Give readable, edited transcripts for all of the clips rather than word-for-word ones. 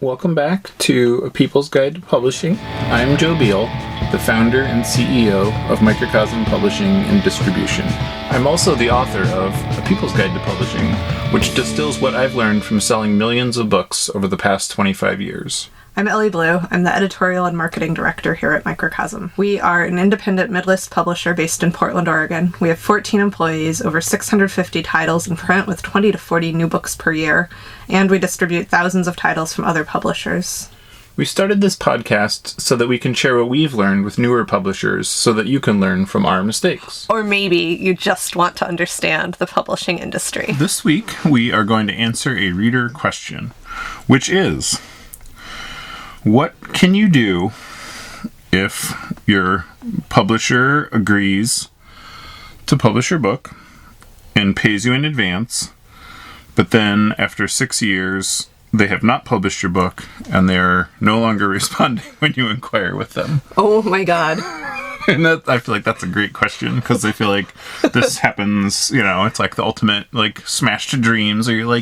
Welcome back to A People's Guide to Publishing. I'm Joe Beal, the founder and CEO of Microcosm Publishing and Distribution. I'm also the author of A People's Guide to Publishing, which distills what I've learned from selling millions of books over the past 25 years. I'm Ellie Blue. I'm the editorial and marketing director here at Microcosm. We are an independent mid-list publisher based in Portland, Oregon. We have 14 employees, over 650 titles in print with 20 to 40 new books per year, and we distribute thousands of titles from other publishers. We started this podcast so that we can share what we've learned with newer publishers so that you can learn from our mistakes. Or maybe you just want to understand the publishing industry. This week, we are going to answer a reader question, which is, what can you do if your publisher agrees to publish your book and pays you in advance, but then after 6 years, they have not published your book and they're no longer responding when you inquire with them? Oh my God. And I feel like that's a great question because I feel like this happens, it's like the ultimate smashed dreams, or you're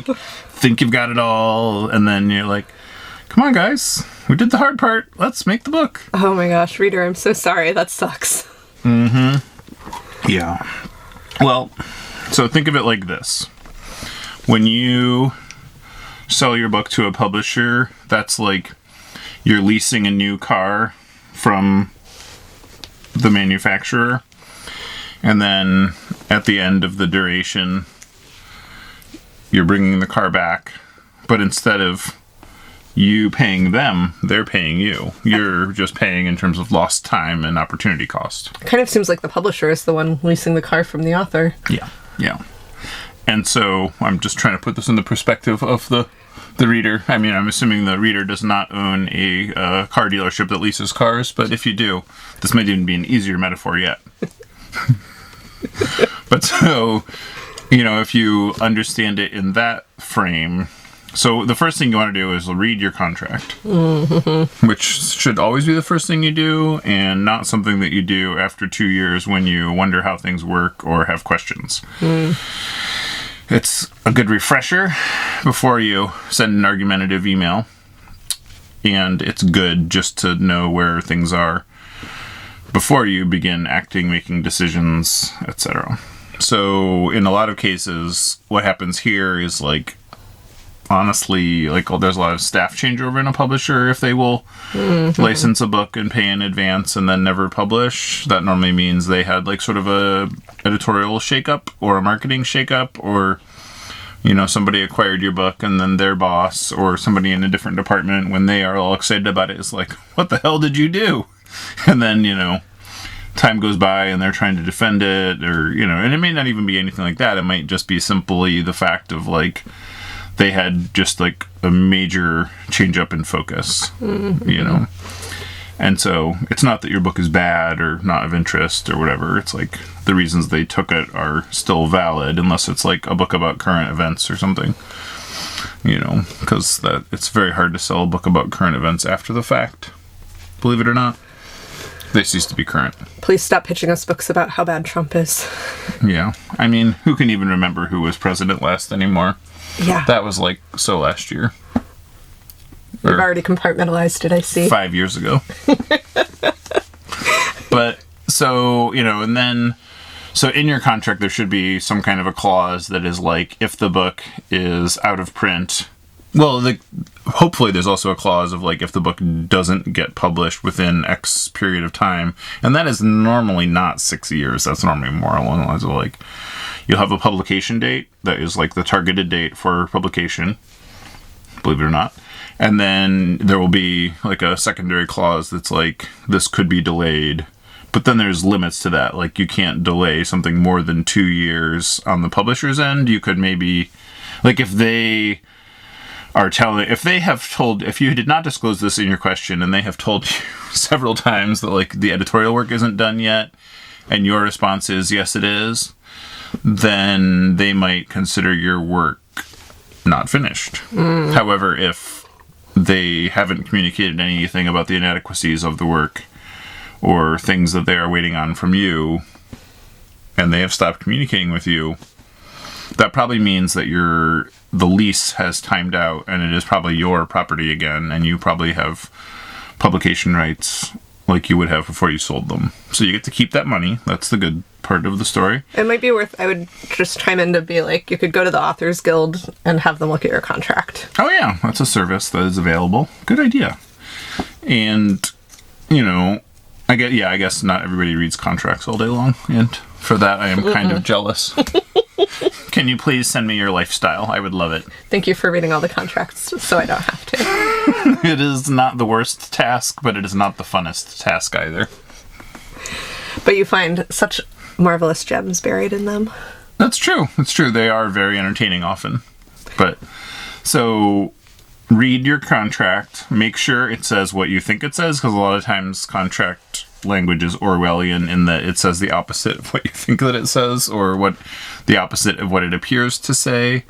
think you've got it all, and then you're like, come on guys, we did the hard part, let's make the book. Oh my gosh, reader, I'm so sorry, that sucks. Yeah. Well, so think of it like this. When you sell your book to a publisher, that's like you're leasing a new car from the manufacturer, and then at the end of the duration, you're bringing the car back, but instead of you paying them, they're paying you. You're just paying in terms of lost time and opportunity cost. Kind of seems like the publisher is the one leasing the car from the author. Yeah. And so I'm just trying to put this in the perspective of the reader. I mean, I'm assuming the reader does not own a car dealership that leases cars, but if you do, this might even be an easier metaphor yet. But so, if you understand it in that frame, so the first thing you want to do is read your contract, which should always be the first thing you do, and not something that you do after 2 years when you wonder how things work or have questions. It's a good refresher before you send an argumentative email, and it's good just to know where things are before you begin acting, making decisions, etc. So in a lot of cases, what happens here is honestly, there's a lot of staff changeover in a publisher if they will license a book and pay in advance and then never publish. That normally means they had sort of a editorial shakeup or a marketing shakeup, or somebody acquired your book and then their boss or somebody in a different department, when they are all excited about it, is like, what the hell did you do? And then, time goes by and they're trying to defend it, or, and it may not even be anything like that. It might just be simply the fact of they had just a major change up in focus, And so it's not that your book is bad or not of interest or whatever. It's the reasons they took it are still valid, unless it's a book about current events or something, because it's very hard to sell a book about current events after the fact. Believe it or not, they cease to be current. Please stop pitching us books about how bad Trump is. Yeah. I mean, who can even remember who was president last anymore? Yeah. That was so last year. You've already compartmentalized it, I see. 5 years ago. But, so, and then, so in your contract there should be some kind of a clause that is if the book is out of print, well, hopefully there's also a clause of if the book doesn't get published within X period of time, and that is normally not 6 years. That's normally more along the lines of you'll have a publication date that is the targeted date for publication, believe it or not. And then there will be a secondary clause that's this could be delayed. But then there's limits to that. You can't delay something more than 2 years on the publisher's end. You could maybe, if they are telling, if you did not disclose this in your question and they have told you several times that the editorial work isn't done yet, and your response is, yes, it is, then they might consider your work not finished. However, if they haven't communicated anything about the inadequacies of the work or things that they are waiting on from you, and they have stopped communicating with you, that probably means that the lease has timed out and it is probably your property again, and you probably have publication rights like you would have before you sold them. So you get to keep that money. That's the good part of the story. It might be worth, I would just chime in to be like, you could go to the Authors Guild and have them look at your contract. Oh yeah, that's a service that is available. Good idea. And, I guess not everybody reads contracts all day long, and for that I am kind of jealous. Can you please send me your lifestyle? I would love it. Thank you for reading all the contracts so I don't have to. It is not the worst task, but it is not the funnest task either. But you find such marvelous gems buried in them. That's true. It's true. They are very entertaining often. But, so, read your contract. Make sure it says what you think it says, because a lot of times contract language is Orwellian in that it says the opposite of what you think that it says, or what the opposite of what it appears to say.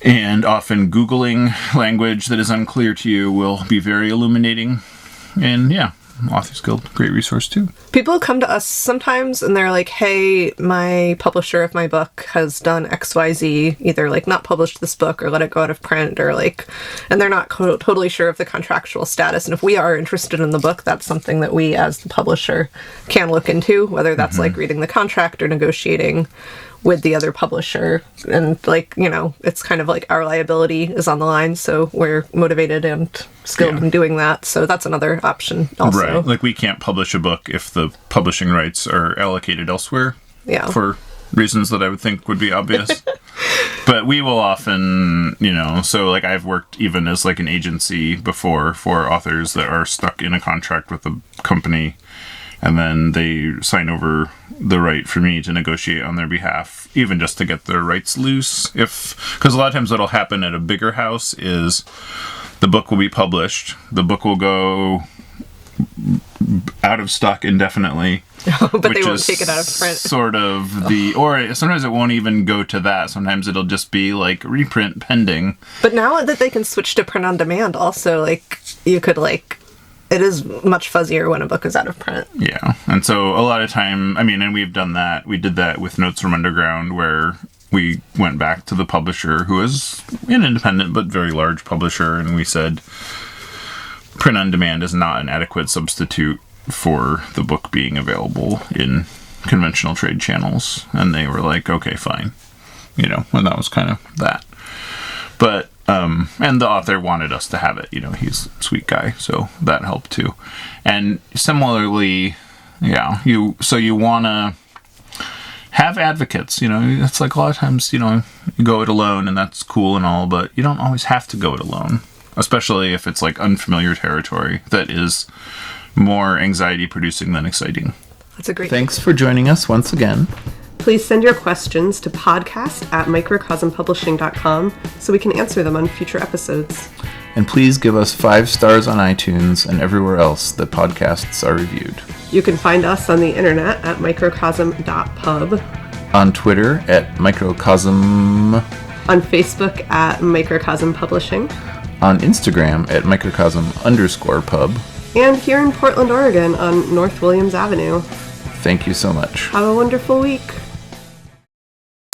And often Googling language that is unclear to you will be very illuminating. And yeah, Authors Guild, great resource too. People come to us sometimes and they're like, hey, my publisher of my book has done XYZ, either like not published this book or let it go out of print, or like, and they're not totally sure of the contractual status. And if we are interested in the book, that's something that we as the publisher can look into, whether that's like reading the contract or negotiating with the other publisher. And like, it's kind of like our liability is on the line, so we're motivated and skilled in doing that. So that's another option also. Right. Like we can't publish a book if the publishing rights are allocated elsewhere. Yeah. For reasons that I would think would be obvious. But we will often, so like I've worked even as like an agency before for authors that are stuck in a contract with a company, and then they sign over the right for me to negotiate on their behalf, even just to get their rights loose. Because a lot of times what'll happen at a bigger house is the book will be published, the book will go out of stock indefinitely. But they won't take it out of print. Sort of or sometimes it won't even go to that. Sometimes it'll just be like reprint pending. But now that they can switch to print on demand, also, like, you could like, it is much fuzzier when a book is out of print. Yeah. And so a lot of time, and we've done that. We did that with Notes from Underground, where we went back to the publisher, who is an independent but very large publisher, and we said print on demand is not an adequate substitute for the book being available in conventional trade channels. And they were like, okay, fine. And that was kind of that. But and the author wanted us to have it. He's a sweet guy, so that helped too. And similarly, you want to have advocates. It's like a lot of times, you go it alone, and that's cool and all, but you don't always have to go it alone, especially if it's like unfamiliar territory that is more anxiety producing than exciting. That's a great Thanks for joining us once again. Please send your questions to podcast@microcosmpublishing.com so we can answer them on future episodes. And please give us 5 stars on iTunes and everywhere else that podcasts are reviewed. You can find us on the internet at microcosm.pub, On Twitter at Microcosm, on Facebook at Microcosm Publishing, on Instagram at Microcosm_pub. and here in Portland, Oregon on North Williams Avenue. Thank you so much. Have a wonderful week.